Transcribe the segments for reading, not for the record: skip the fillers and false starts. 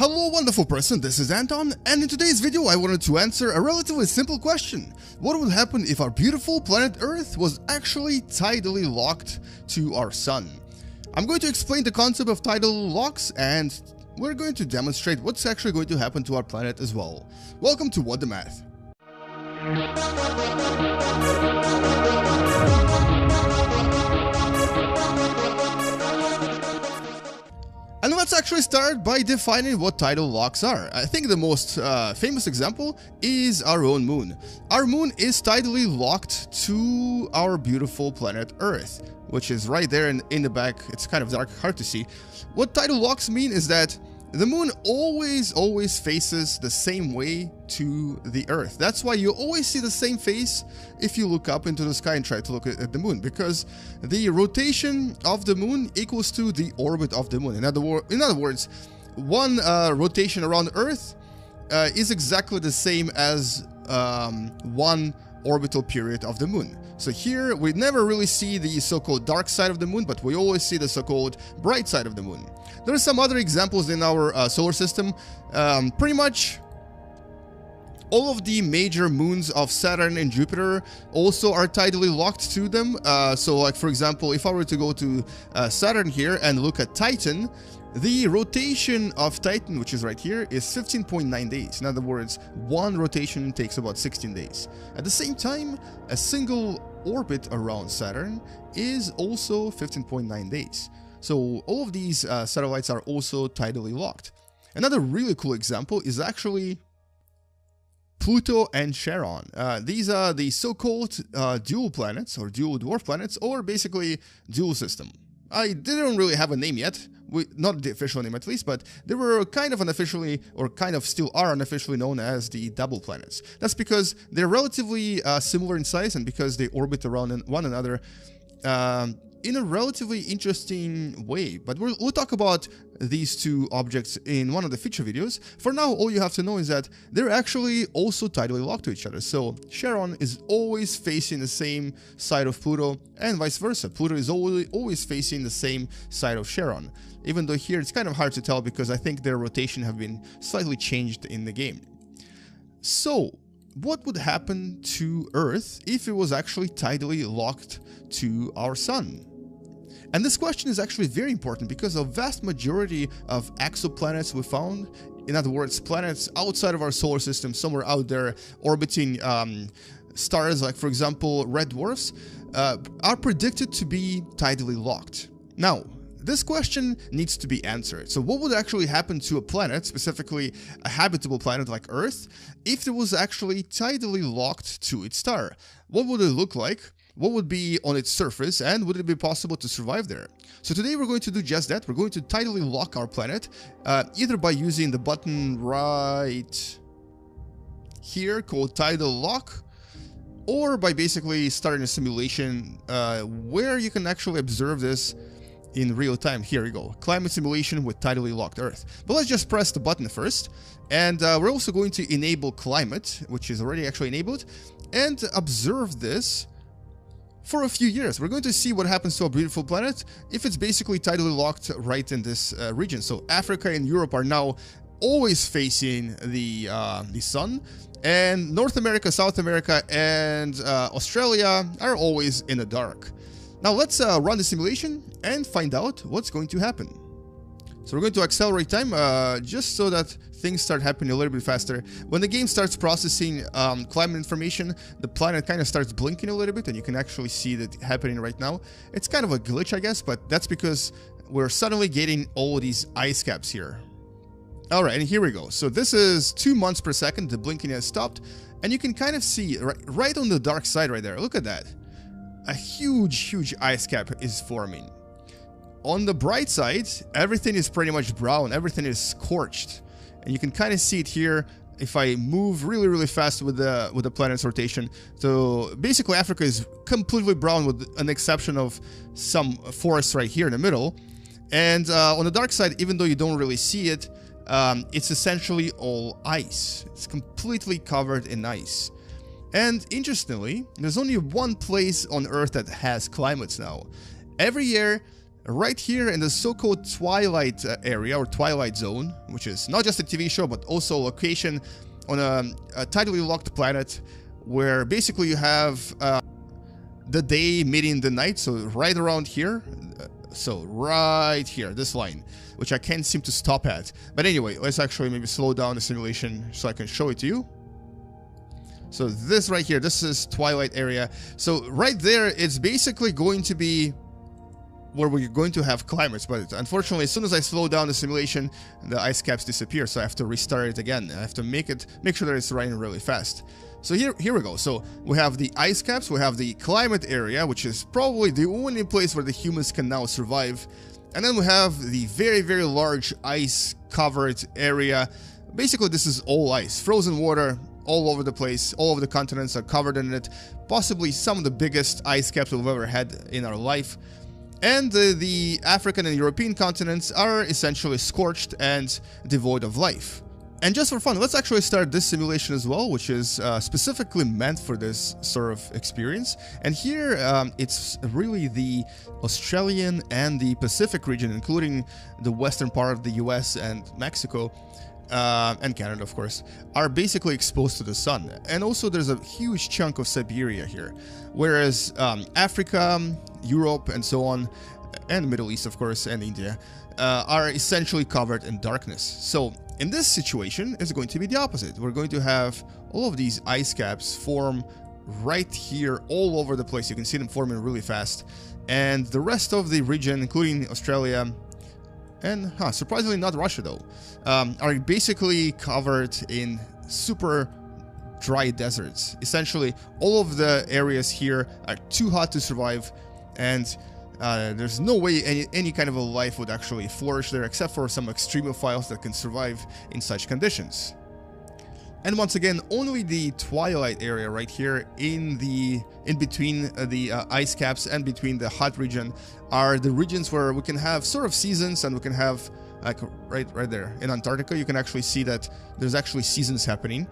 Hello wonderful person, this is Anton, and in today's video I wanted to answer a relatively simple question. What would happen if our beautiful planet Earth was actually tidally locked to our sun? I'm going to explain the concept of tidal locks, and we're going to demonstrate what's actually going to happen to our planet as well. Welcome to What the Math. And let's actually start by defining what tidal locks are. I think the most famous example is our own moon. Our moon is tidally locked to our beautiful planet Earth, which is right there in the back. It's kind of dark, hard to see. What tidal locks mean is that the moon always faces the same way to the Earth. That's why you always see the same face if you look up into the sky and try to look at the moon, because the rotation of the moon equals to the orbit of the moon. In other words, one rotation around Earth is exactly the same as one orbital period of the moon. So here we never really see the so-called dark side of the moon, but we always see the so-called bright side of the moon. There are some other examples in our solar system. Pretty much all of the major moons of Saturn and Jupiter also are tidally locked to them. So like for example, if I were to go to Saturn here and look at Titan, the rotation of Titan, which is right here, is 15.9 days. In other words, one rotation takes about 16 days. At the same time, a single orbit around Saturn is also 15.9 days. So all of these satellites are also tidally locked. Another really cool example is actually Pluto and Charon. These are the so-called dual planets, or dual dwarf planets, or basically dual system. I didn't really have a name yet, not the official name at least, but they were kind of unofficially, or kind of still are unofficially known as the double planets. That's because they're relatively similar in size, and because they orbit around one another in a relatively interesting way. But we'll talk about these two objects in one of the future videos. For now, all you have to know is that they're actually also tidally locked to each other. So Charon is always facing the same side of Pluto, and vice versa. Pluto is always facing the same side of Charon. Even though here it's kind of hard to tell because I think their rotation have been slightly changed in the game. So what would happen to Earth if it was actually tidally locked to our sun? And this question is actually very important because a vast majority of exoplanets we found, in other words, planets outside of our solar system, somewhere out there orbiting stars like, for example, red dwarfs, are predicted to be tidally locked. Now, this question needs to be answered. So what would actually happen to a planet, specifically a habitable planet like Earth, if it was actually tidally locked to its star? What would it look like? What would be on its surface, and would it be possible to survive there? So today we're going to do just that. We're going to tidally lock our planet, either by using the button right here called Tidal Lock, or by basically starting a simulation where you can actually observe this in real time. Here we go, climate simulation with tidally locked Earth. But let's just press the button first, and we're also going to enable climate, which is already actually enabled, and observe this for a few years. We're going to see what happens to our beautiful planet if it's basically tidally locked right in this region. So Africa and Europe are now always facing the sun, and North America, South America, and Australia are always in the dark. Now let's run the simulation and find out what's going to happen. So we're going to accelerate time just so that things start happening a little bit faster. When the game starts processing climate information, the planet kind of starts blinking a little bit, and you can actually see that happening right now. It's kind of a glitch, I guess, but that's because we're suddenly getting all these ice caps here. All right, and here we go. So this is 2 months per second. The blinking has stopped, and you can kind of see right on the dark side right there. Look at that. A huge ice cap is forming. On the bright side, everything is pretty much brown, everything is scorched. And you can kind of see it here if I move really fast with the planet's rotation. So basically Africa is completely brown with an exception of some forests right here in the middle. And on the dark side, even though you don't really see it, it's essentially all ice. It's completely covered in ice. And interestingly, there's only one place on Earth that has climates now. Every year, right here in the so-called Twilight area or Twilight Zone, which is not just a TV show but also a location on a tidally locked planet where basically you have the day meeting the night, so right around here, so right here, this line, which I can't seem to stop at. But anyway, let's actually maybe slow down the simulation so I can show it to you. So this right here, this is Twilight area. So right there, it's basically going to be where we're going to have climates, but unfortunately, as soon as I slow down the simulation, the ice caps disappear, so I have to restart it again. I have to make sure that it's running really fast. So here we go. So we have the ice caps, we have the climate area, which is probably the only place where the humans can now survive. And then we have the very, very large ice-covered area. Basically, this is all ice, frozen water all over the place. All of the continents are covered in it. Possibly some of the biggest ice caps we've ever had in our life. And the African and European continents are essentially scorched and devoid of life. And just for fun, let's actually start this simulation as well, which is specifically meant for this sort of experience. And here, it's really the Australian and the Pacific region, including the western part of the US and Mexico, and Canada, of course, are basically exposed to the sun. And also there's a huge chunk of Siberia here, whereas Africa, Europe, and so on, and the Middle East, of course, and India, are essentially covered in darkness. So in this situation, it's going to be the opposite. We're going to have all of these ice caps form right here all over the place. You can see them forming really fast. And the rest of the region, including Australia, and surprisingly not Russia though, are basically covered in super dry deserts. Essentially, all of the areas here are too hot to survive, and there's no way any kind of a life would actually flourish there, except for some extremophiles that can survive in such conditions. And once again, only the Twilight area right here in between the ice caps and between the hot region are the regions where we can have sort of seasons, and we can have, like right there in Antarctica, you can actually see that there's actually seasons happening.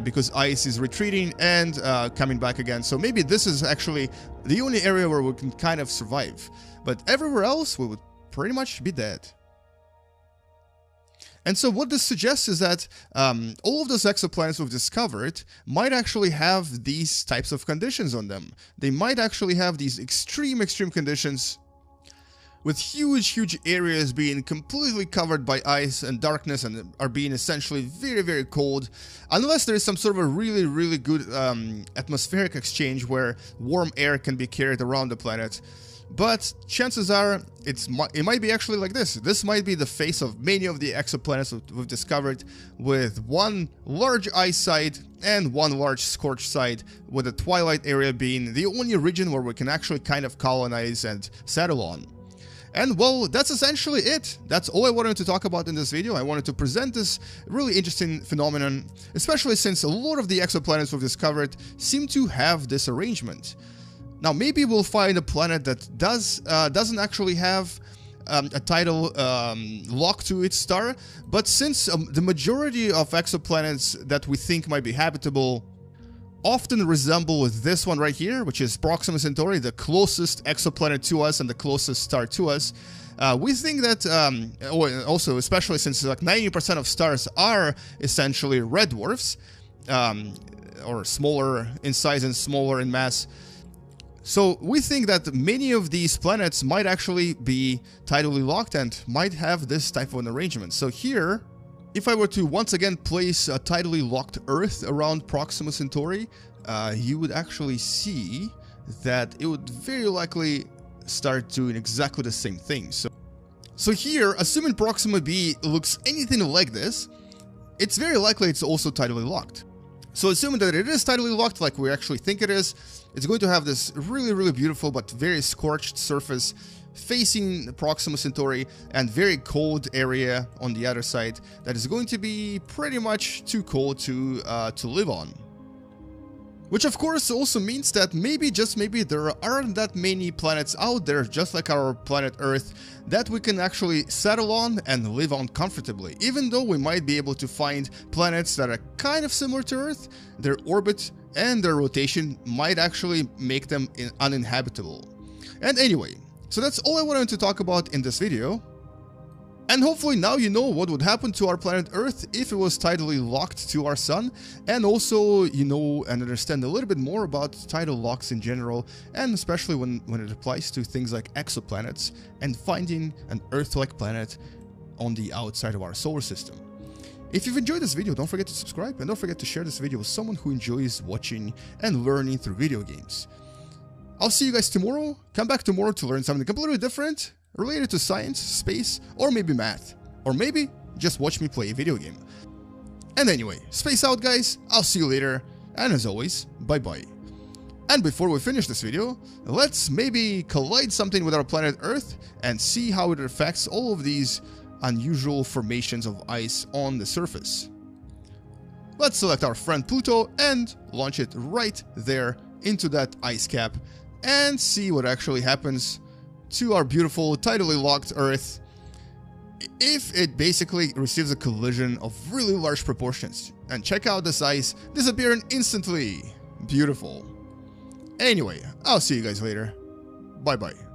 Because ice is retreating and coming back again. So maybe this is actually the only area where we can kind of survive. But everywhere else, we would pretty much be dead. And so what this suggests is that all of those exoplanets we've discovered might actually have these types of conditions on them. They might actually have these extreme conditions, with huge areas being completely covered by ice and darkness and are being essentially very cold, unless there is some sort of a really good atmospheric exchange where warm air can be carried around the planet. But chances are it might be actually like this. This might be the face of many of the exoplanets we've discovered, with one large ice side and one large scorched side, with the Twilight area being the only region where we can actually kind of colonize and settle on. And well, that's essentially it. That's all I wanted to talk about in this video. I wanted to present this really interesting phenomenon, especially since a lot of the exoplanets we've discovered seem to have this arrangement. Now, maybe we'll find a planet that doesn't actually have a tidal lock to its star, but since the majority of exoplanets that we think might be habitable often resemble this one right here, which is Proxima Centauri, the closest exoplanet to us and the closest star to us. We think that, also especially since like 90% of stars are essentially red dwarfs, or smaller in size and smaller in mass. So we think that many of these planets might actually be tidally locked and might have this type of an arrangement. So here, if I were to once again place a tidally locked Earth around Proxima Centauri, you would actually see that it would very likely start doing exactly the same thing. So here, assuming Proxima B looks anything like this, it's very likely it's also tidally locked. So assuming that it is tidally locked like we actually think it is, it's going to have this really beautiful but very scorched surface facing Proxima Centauri and very cold area on the other side that is going to be pretty much too cold to live on. Which of course also means that maybe, just maybe, there aren't that many planets out there, just like our planet Earth, that we can actually settle on and live on comfortably. Even though we might be able to find planets that are kind of similar to Earth, their orbit and their rotation might actually make them uninhabitable. And anyway, So that's all I wanted to talk about in this video. And hopefully now you know what would happen to our planet Earth if it was tidally locked to our sun, and also you know and understand a little bit more about tidal locks in general, and especially when it applies to things like exoplanets and finding an Earth-like planet on the outside of our solar system. If you've enjoyed this video, don't forget to subscribe, and don't forget to share this video with someone who enjoys watching and learning through video games. I'll see you guys tomorrow. Come back tomorrow to learn something completely different, related to science, space, or maybe math. Or maybe just watch me play a video game. And anyway, space out guys, I'll see you later, and as always, bye bye. And before we finish this video, let's maybe collide something with our planet Earth and see how it affects all of these unusual formations of ice on the surface. Let's select our friend Pluto and launch it right there into that ice cap and see what actually happens to our beautiful tidally locked Earth if it basically receives a collision of really large proportions. And check out this ice disappearing instantly. Beautiful. Anyway, I'll see you guys later. Bye bye.